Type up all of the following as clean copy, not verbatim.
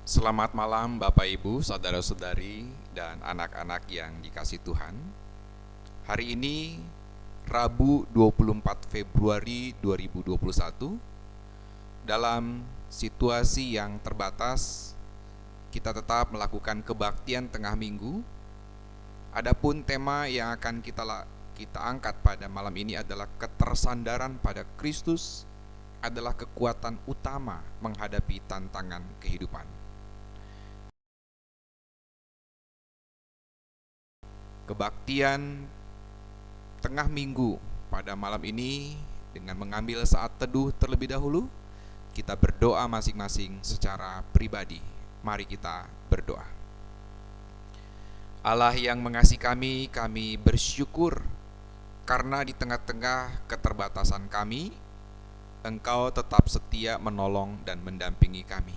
Selamat malam Bapak Ibu, saudara-saudari, dan anak-anak yang dikasihi Tuhan. Hari ini Rabu 24 Februari 2021, dalam situasi yang terbatas, kita tetap melakukan kebaktian tengah minggu. Adapun tema yang akan kita angkat pada malam ini adalah ketersandaran pada Kristus adalah kekuatan utama menghadapi tantangan kehidupan. Kebaktian tengah minggu pada malam ini dengan mengambil saat teduh terlebih dahulu, kita berdoa masing-masing secara pribadi. Mari kita berdoa. Allah yang mengasihi kami bersyukur karena di tengah-tengah keterbatasan kami, Engkau tetap setia menolong dan mendampingi kami.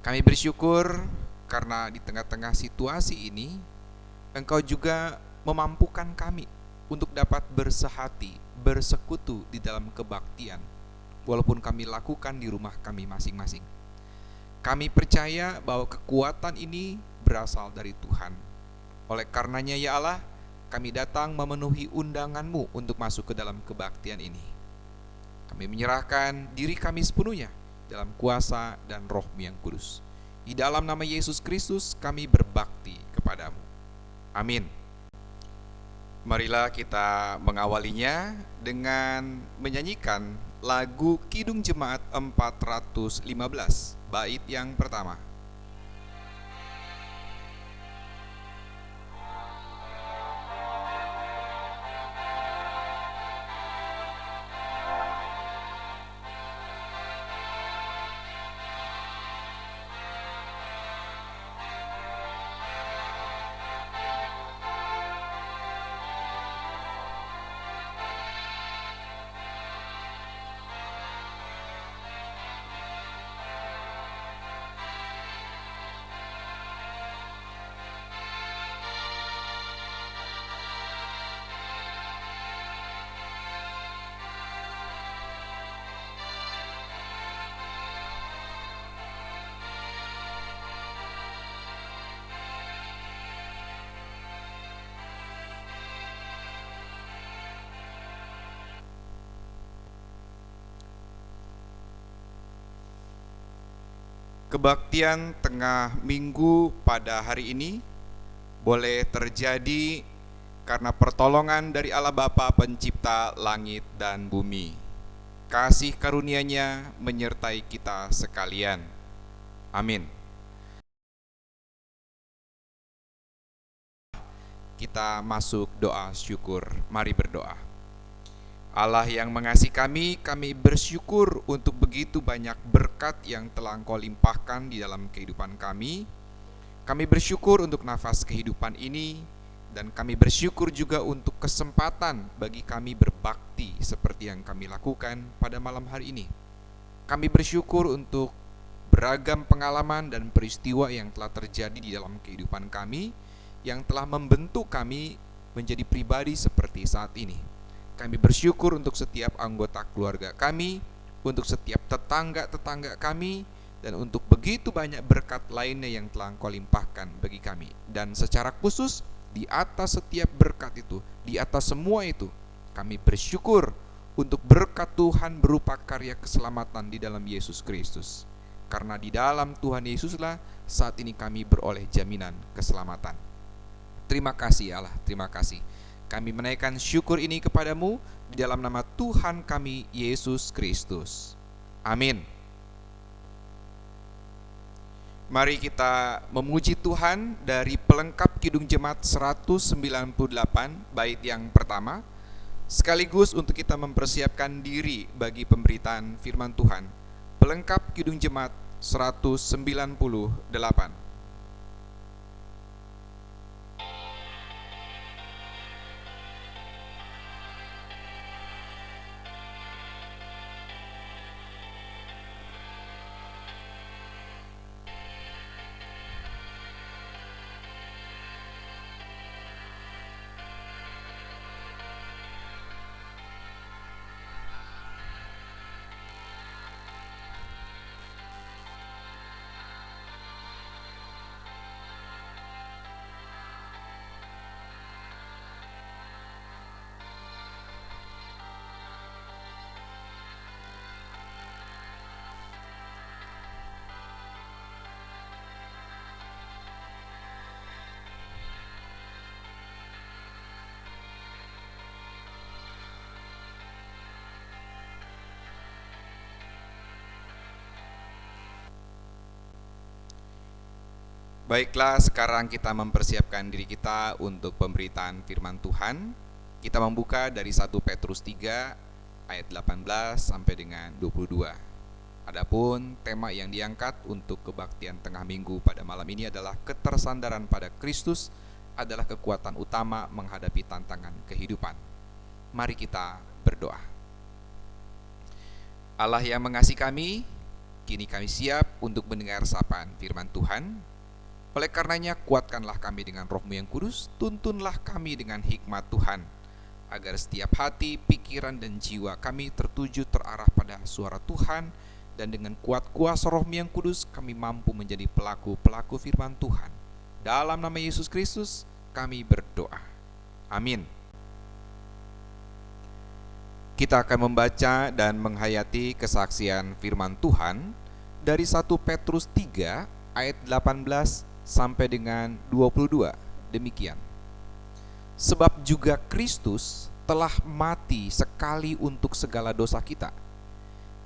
Kami bersyukur karena di tengah-tengah situasi ini, Engkau juga memampukan kami untuk dapat bersehati, bersekutu di dalam kebaktian, walaupun kami lakukan di rumah kami masing-masing. Kami percaya bahwa kekuatan ini berasal dari Tuhan. Oleh karenanya ya Allah, kami datang memenuhi undangan-Mu untuk masuk ke dalam kebaktian ini. Kami menyerahkan diri kami sepenuhnya dalam kuasa dan Roh-Mu yang kudus. Di dalam nama Yesus Kristus kami berbakti kepadamu. Amin. Marilah kita mengawalinya dengan menyanyikan lagu Kidung Jemaat 415, bait yang pertama. Kebaktian tengah minggu pada hari ini boleh terjadi karena pertolongan dari Allah Bapa Pencipta langit dan bumi. Kasih karunia-Nya menyertai kita sekalian. Amin. Kita masuk doa syukur. Mari berdoa. Allah yang mengasihi kami bersyukur untuk begitu banyak berkat yang telah Engkau limpahkan di dalam kehidupan kami. Kami bersyukur untuk nafas kehidupan ini, dan kami bersyukur juga untuk kesempatan bagi kami berbakti seperti yang kami lakukan pada malam hari ini. Kami bersyukur untuk beragam pengalaman dan peristiwa yang telah terjadi di dalam kehidupan kami, yang telah membentuk kami menjadi pribadi seperti saat ini. Kami bersyukur untuk setiap anggota keluarga kami, untuk setiap tetangga-tetangga kami, dan untuk begitu banyak berkat lainnya yang telah Engkau limpahkan bagi kami. Dan secara khusus, di atas setiap berkat itu, di atas semua itu, kami bersyukur untuk berkat Tuhan berupa karya keselamatan di dalam Yesus Kristus. Karena di dalam Tuhan Yesuslah saat ini kami beroleh jaminan keselamatan. Terima kasih Allah, terima kasih. Kami menaikkan syukur ini kepadamu di dalam nama Tuhan kami Yesus Kristus. Amin. Mari kita memuji Tuhan dari pelengkap Kidung Jemaat 198 bait yang pertama, sekaligus untuk kita mempersiapkan diri bagi pemberitaan firman Tuhan. Pelengkap Kidung Jemaat 198. Baiklah, sekarang kita mempersiapkan diri kita untuk pemberitaan firman Tuhan. Kita membuka dari 1 Petrus 3 ayat 18 sampai dengan 22. Adapun tema yang diangkat untuk kebaktian tengah minggu pada malam ini adalah ketersandaran pada Kristus adalah kekuatan utama menghadapi tantangan kehidupan. Mari kita berdoa. Allah yang mengasihi kami, kini kami siap untuk mendengar sapaan firman Tuhan. Oleh karenanya kuatkanlah kami dengan Roh-Mu yang kudus, tuntunlah kami dengan hikmat Tuhan, agar setiap hati, pikiran, dan jiwa kami tertuju terarah pada suara Tuhan, dan dengan kuat kuasa Roh-Mu yang kudus kami mampu menjadi pelaku-pelaku firman Tuhan. Dalam nama Yesus Kristus kami berdoa. Amin. Kita akan membaca dan menghayati kesaksian firman Tuhan dari 1 Petrus 3 ayat 18 sampai dengan 22. Demikian. Sebab juga Kristus telah mati sekali untuk segala dosa kita.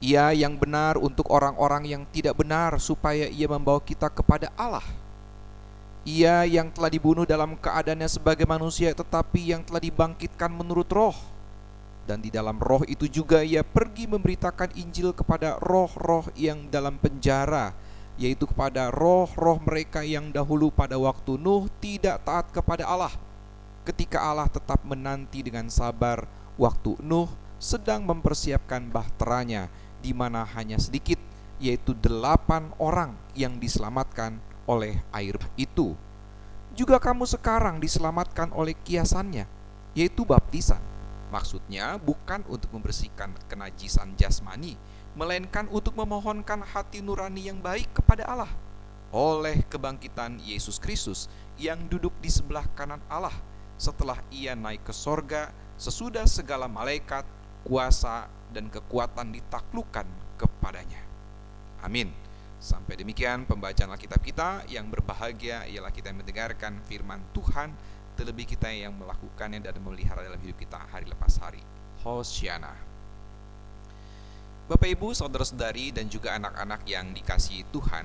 Ia yang benar untuk orang-orang yang tidak benar, supaya ia membawa kita kepada Allah. Ia yang telah dibunuh dalam keadaannya sebagai manusia, tetapi yang telah dibangkitkan menurut Roh. Dan di dalam Roh itu juga ia pergi memberitakan Injil kepada roh-roh yang dalam penjara, yaitu kepada roh-roh mereka yang dahulu pada waktu Nuh tidak taat kepada Allah, ketika Allah tetap menanti dengan sabar waktu Nuh sedang mempersiapkan bahteranya, di mana hanya sedikit, yaitu 8 orang yang diselamatkan oleh air itu. Juga kamu sekarang diselamatkan oleh kiasannya, yaitu baptisan. Maksudnya bukan untuk membersihkan kenajisan jasmani, melainkan untuk memohonkan hati nurani yang baik kepada Allah oleh kebangkitan Yesus Kristus yang duduk di sebelah kanan Allah setelah ia naik ke sorga, sesudah segala malaikat, kuasa, dan kekuatan ditaklukkan kepadanya. Amin. Sampai demikian pembacaan Alkitab kita. Yang berbahagia ialah kita yang mendengarkan firman Tuhan, terlebih kita yang melakukannya dan memelihara dalam hidup kita hari lepas hari. Hosiana. Bapak Ibu, saudara-saudari, dan juga anak-anak yang dikasihi Tuhan,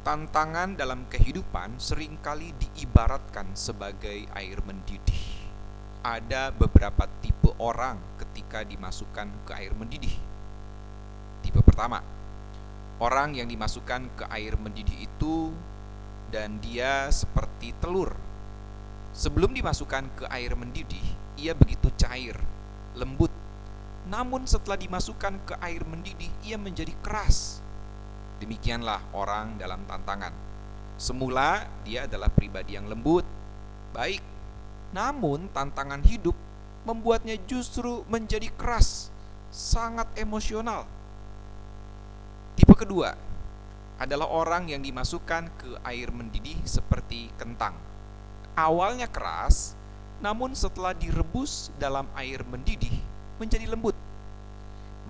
tantangan dalam kehidupan seringkali diibaratkan sebagai air mendidih. Ada beberapa tipe orang ketika dimasukkan ke air mendidih. Tipe pertama, orang yang dimasukkan ke air mendidih itu dan dia seperti telur. Sebelum dimasukkan ke air mendidih, ia begitu cair, lembut. Namun setelah dimasukkan ke air mendidih, ia menjadi keras. Demikianlah orang dalam tantangan. Semula dia adalah pribadi yang lembut, baik. Namun tantangan hidup membuatnya justru menjadi keras, sangat emosional. Tipe kedua adalah orang yang dimasukkan ke air mendidih seperti kentang. Awalnya keras, namun setelah direbus dalam air mendidih menjadi lembut.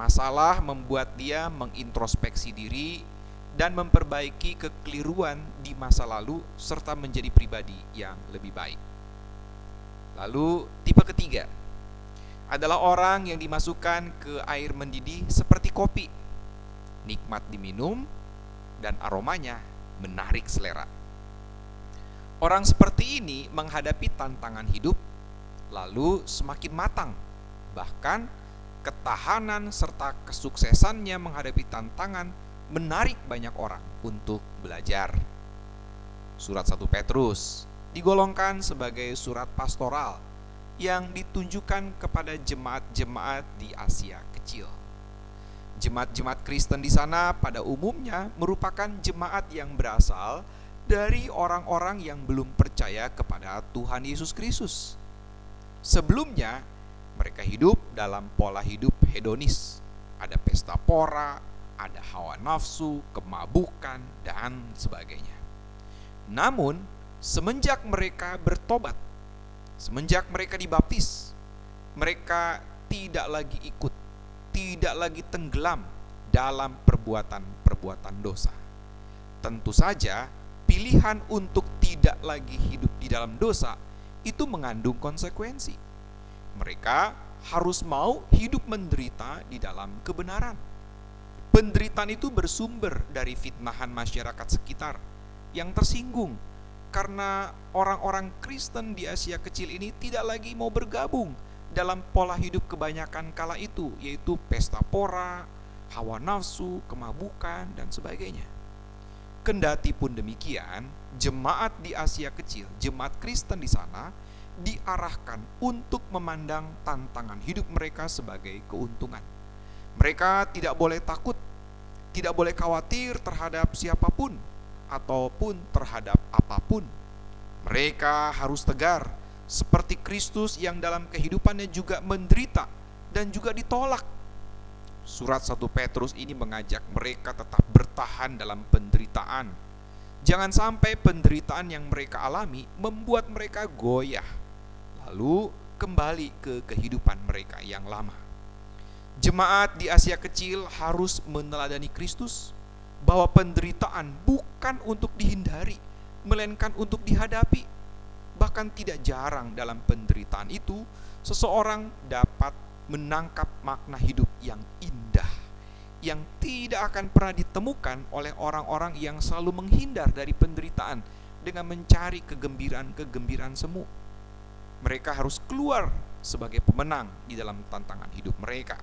Masalah membuat dia mengintrospeksi diri dan memperbaiki kekeliruan di masa lalu serta menjadi pribadi yang lebih baik. Lalu tipe ketiga adalah orang yang dimasukkan ke air mendidih seperti kopi. Nikmat diminum dan aromanya menarik selera. Orang seperti ini menghadapi tantangan hidup lalu semakin matang. Bahkan ketahanan serta kesuksesannya menghadapi tantangan menarik banyak orang untuk belajar. Surat 1 Petrus digolongkan sebagai surat pastoral yang ditunjukkan kepada jemaat-jemaat di Asia Kecil. Jemaat-jemaat Kristen di sana pada umumnya merupakan jemaat yang berasal dari orang-orang yang belum percaya kepada Tuhan Yesus Kristus. Sebelumnya mereka hidup dalam pola hidup hedonis. Ada pesta pora, ada hawa nafsu, kemabukan, dan sebagainya. Namun, semenjak mereka bertobat, semenjak mereka dibaptis, mereka tidak lagi ikut, tidak lagi tenggelam dalam perbuatan-perbuatan dosa. Tentu saja, pilihan untuk tidak lagi hidup di dalam dosa itu mengandung konsekuensi. Mereka harus mau hidup menderita di dalam kebenaran. Penderitaan itu bersumber dari fitnahan masyarakat sekitar, yang tersinggung karena orang-orang Kristen di Asia Kecil ini tidak lagi mau bergabung dalam pola hidup kebanyakan kala itu, yaitu pesta pora, hawa nafsu, kemabukan, dan sebagainya. Kendati pun demikian, jemaat di Asia Kecil, jemaat Kristen di sana diarahkan untuk memandang tantangan hidup mereka sebagai keuntungan. Mereka tidak boleh takut, tidak boleh khawatir terhadap siapapun ataupun terhadap apapun. Mereka harus tegar seperti Kristus yang dalam kehidupannya juga menderita dan juga ditolak. Surat 1 Petrus ini mengajak mereka tetap bertahan dalam penderitaan. Jangan sampai penderitaan yang mereka alami membuat mereka goyah, lalu kembali ke kehidupan mereka yang lama. Jemaat di Asia Kecil harus meneladani Kristus, bahwa penderitaan bukan untuk dihindari, melainkan untuk dihadapi. Bahkan tidak jarang dalam penderitaan itu, seseorang dapat menangkap makna hidup yang indah, yang tidak akan pernah ditemukan oleh orang-orang yang selalu menghindar dari penderitaan dengan mencari kegembiraan semu. Mereka harus keluar sebagai pemenang di dalam tantangan hidup mereka.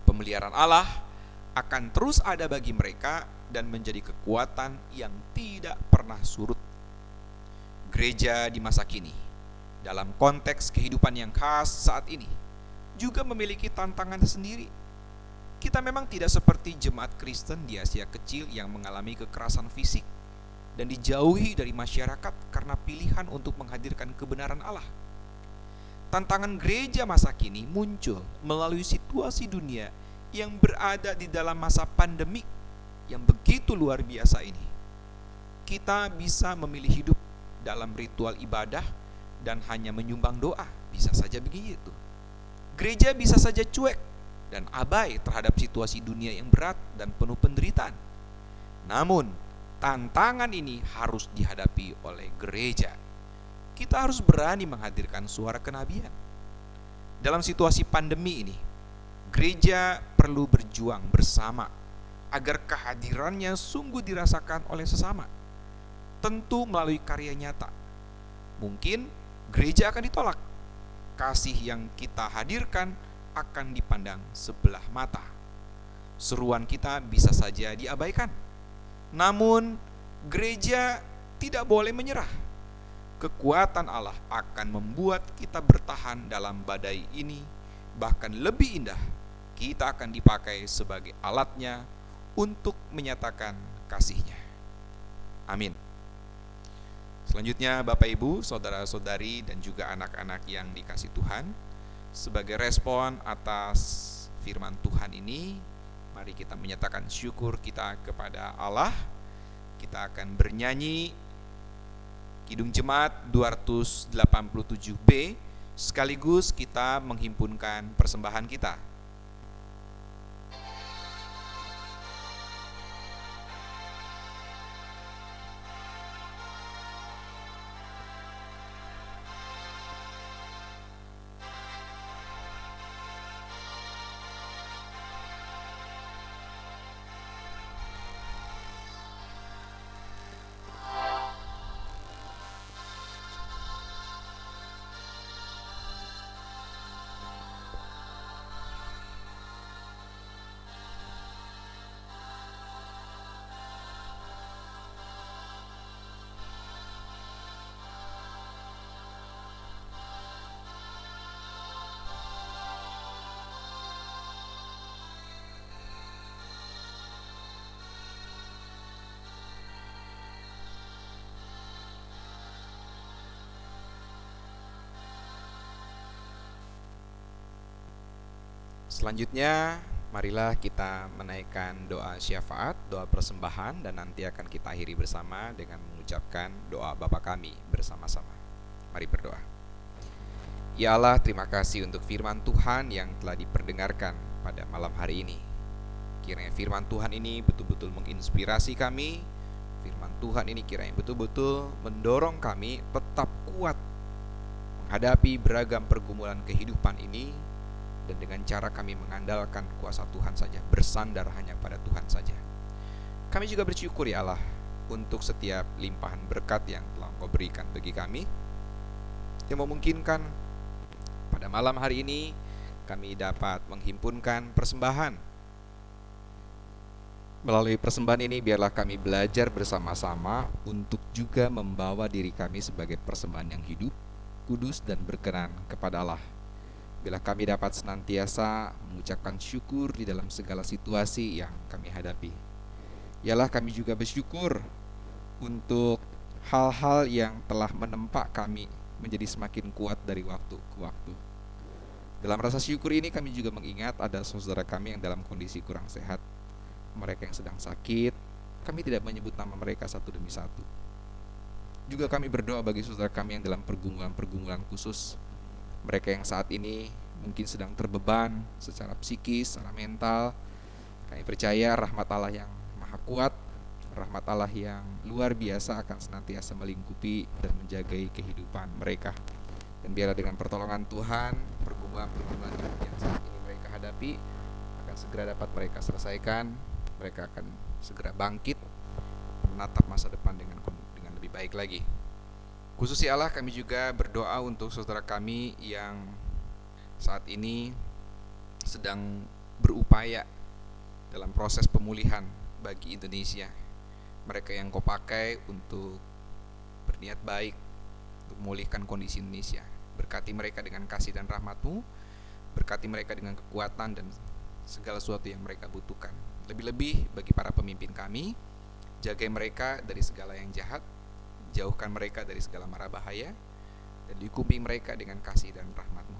Pemeliharaan Allah akan terus ada bagi mereka dan menjadi kekuatan yang tidak pernah surut. Gereja di masa kini, dalam konteks kehidupan yang khas saat ini, juga memiliki tantangan sendiri. Kita memang tidak seperti jemaat Kristen di Asia Kecil yang mengalami kekerasan fisik dan dijauhi dari masyarakat karena pilihan untuk menghadirkan kebenaran Allah. Tantangan gereja masa kini muncul melalui situasi dunia yang berada di dalam masa pandemik yang begitu luar biasa ini. Kita bisa memilih hidup dalam ritual ibadah dan hanya menyumbang doa, bisa saja begitu. Gereja bisa saja cuek dan abai terhadap situasi dunia yang berat dan penuh penderitaan. Namun, tantangan ini harus dihadapi oleh gereja. Kita harus berani menghadirkan suara kenabian. Dalam situasi pandemi ini, gereja perlu berjuang bersama agar kehadirannya sungguh dirasakan oleh sesama. Tentu melalui karya nyata. Mungkin gereja akan ditolak. Kasih yang kita hadirkan akan dipandang sebelah mata. Seruan kita bisa saja diabaikan. Namun, gereja tidak boleh menyerah. Kekuatan Allah akan membuat kita bertahan dalam badai ini. Bahkan lebih indah, kita akan dipakai sebagai alatnya untuk menyatakan kasih-Nya. Amin. Selanjutnya Bapak Ibu, saudara-saudari dan juga anak-anak yang dikasihi Tuhan, sebagai respon atas firman Tuhan ini, mari kita menyatakan syukur kita kepada Allah. Kita akan bernyanyi Kidung Jemaat 287B, sekaligus kita menghimpunkan persembahan kita. Selanjutnya, marilah kita menaikkan doa syafaat, doa persembahan, dan nanti akan kita akhiri bersama dengan mengucapkan doa Bapa kami bersama-sama. Mari berdoa. Ya Allah, terima kasih untuk firman Tuhan yang telah diperdengarkan pada malam hari ini. Kiranya firman Tuhan ini betul-betul menginspirasi kami. Firman Tuhan ini kiranya betul-betul mendorong kami tetap kuat menghadapi beragam pergumulan kehidupan ini. Dan dengan cara kami mengandalkan kuasa Tuhan saja, bersandar hanya pada Tuhan saja. Kami juga bersyukur ya Allah, untuk setiap limpahan berkat yang telah Engkau berikan bagi kami, yang memungkinkan pada malam hari ini kami dapat menghimpunkan persembahan. Melalui persembahan ini biarlah kami belajar bersama-sama untuk juga membawa diri kami sebagai persembahan yang hidup, kudus dan berkenan kepada Allah. Bila kami dapat senantiasa mengucapkan syukur di dalam segala situasi yang kami hadapi. Ialah kami juga bersyukur untuk hal-hal yang telah menempa kami menjadi semakin kuat dari waktu ke waktu. Dalam rasa syukur ini kami juga mengingat ada saudara kami yang dalam kondisi kurang sehat, mereka yang sedang sakit. Kami tidak menyebut nama mereka satu demi satu. Juga kami berdoa bagi saudara kami yang dalam pergumulan-pergumulan khusus, mereka yang saat ini mungkin sedang terbeban secara psikis, secara mental. Kami percaya rahmat Allah yang maha kuat, rahmat Allah yang luar biasa akan senantiasa melingkupi dan menjagai kehidupan mereka. Dan biarlah dengan pertolongan Tuhan, pergumulan-pergumulan yang saat ini mereka hadapi akan segera dapat mereka selesaikan. Mereka akan segera bangkit, menatap masa depan dengan lebih baik lagi. Khusus ya Allah, kami juga berdoa untuk saudara kami yang saat ini sedang berupaya dalam proses pemulihan bagi Indonesia. Mereka yang Kau pakai untuk berniat baik untuk memulihkan kondisi Indonesia. Berkati mereka dengan kasih dan rahmat-Mu, berkati mereka dengan kekuatan dan segala sesuatu yang mereka butuhkan. Lebih-lebih bagi para pemimpin kami, jaga mereka dari segala yang jahat, jauhkan mereka dari segala mara bahaya, dan lingkupi mereka dengan kasih dan rahmat-Mu.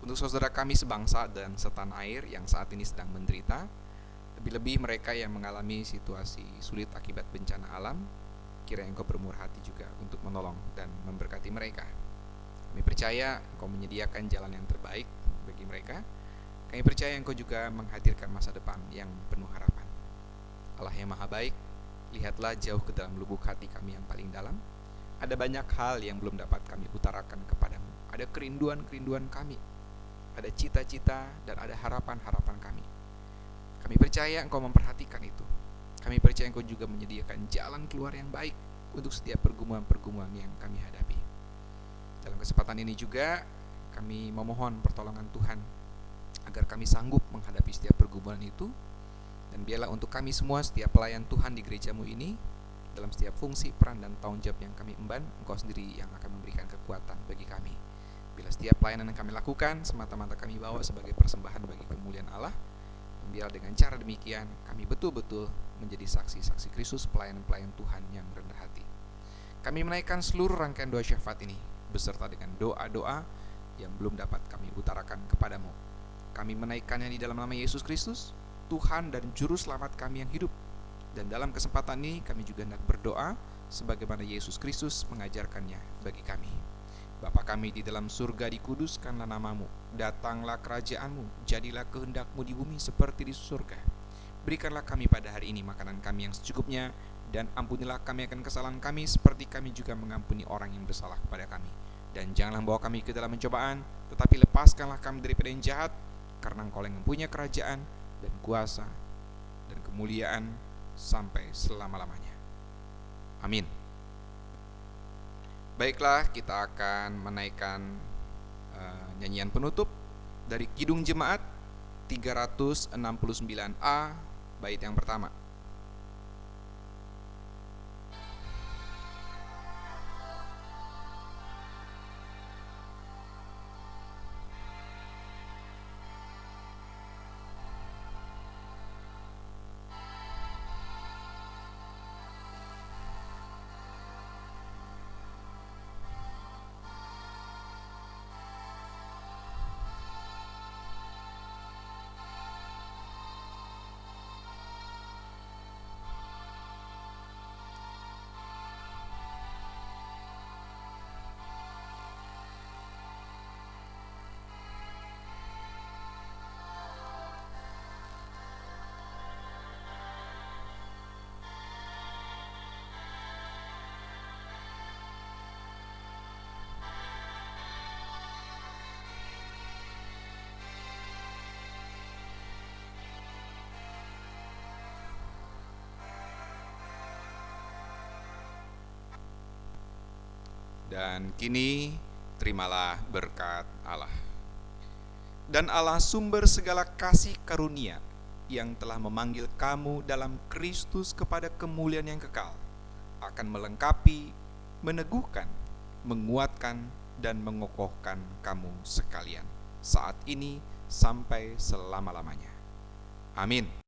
Untuk saudara kami sebangsa dan setanah air yang saat ini sedang menderita, lebih-lebih mereka yang mengalami situasi sulit akibat bencana alam, kiranya Engkau bermurah hati juga untuk menolong dan memberkati mereka. Kami percaya Engkau menyediakan jalan yang terbaik bagi mereka. Kami percaya Engkau juga menghadirkan masa depan yang penuh harapan. Allah yang maha baik, lihatlah jauh ke dalam lubuk hati kami yang paling dalam. Ada banyak hal yang belum dapat kami utarakan kepadamu. Ada kerinduan-kerinduan kami, ada cita-cita dan ada harapan-harapan kami. Kami percaya Engkau memperhatikan itu. Kami percaya Engkau juga menyediakan jalan keluar yang baik untuk setiap pergumulan-pergumulan yang kami hadapi. Dalam kesempatan ini juga kami memohon pertolongan Tuhan agar kami sanggup menghadapi setiap pergumulan itu. Dan biarlah untuk kami semua, setiap pelayan Tuhan di gereja-Mu ini, dalam setiap fungsi, peran, dan tanggung jawab yang kami emban, Engkau sendiri yang akan memberikan kekuatan bagi kami. Bila setiap pelayanan yang kami lakukan semata-mata kami bawa sebagai persembahan bagi kemuliaan Allah, dan biar dengan cara demikian kami betul-betul menjadi saksi-saksi Kristus, pelayan-pelayan Tuhan yang rendah hati. Kami menaikkan seluruh rangkaian doa syafaat ini beserta dengan doa-doa yang belum dapat kami utarakan kepadamu. Kami menaikkannya di dalam nama Yesus Kristus, Tuhan dan Juru Selamat kami yang hidup. Dan dalam kesempatan ini kami juga hendak berdoa sebagaimana Yesus Kristus mengajarkannya bagi kami. Bapa kami di dalam surga, dikuduskanlah nama-Mu, datanglah kerajaan-Mu, jadilah kehendak-Mu di bumi seperti di surga. Berikanlah kami pada hari ini makanan kami yang secukupnya, dan ampunilah kami akan kesalahan kami seperti kami juga mengampuni orang yang bersalah kepada kami. Dan janganlah bawa kami ke dalam pencobaan, tetapi lepaskanlah kami daripada yang jahat, karena Engkau yang mempunyai kerajaan dan kuasa dan kemuliaan sampai selama-lamanya. Amin. Baiklah, kita akan menaikkan nyanyian penutup dari Kidung Jemaat 369A, bait yang pertama. Dan kini terimalah berkat Allah. Dan Allah sumber segala kasih karunia yang telah memanggil kamu dalam Kristus kepada kemuliaan yang kekal, akan melengkapi, meneguhkan, menguatkan, dan mengokohkan kamu sekalian saat ini sampai selama-lamanya. Amin.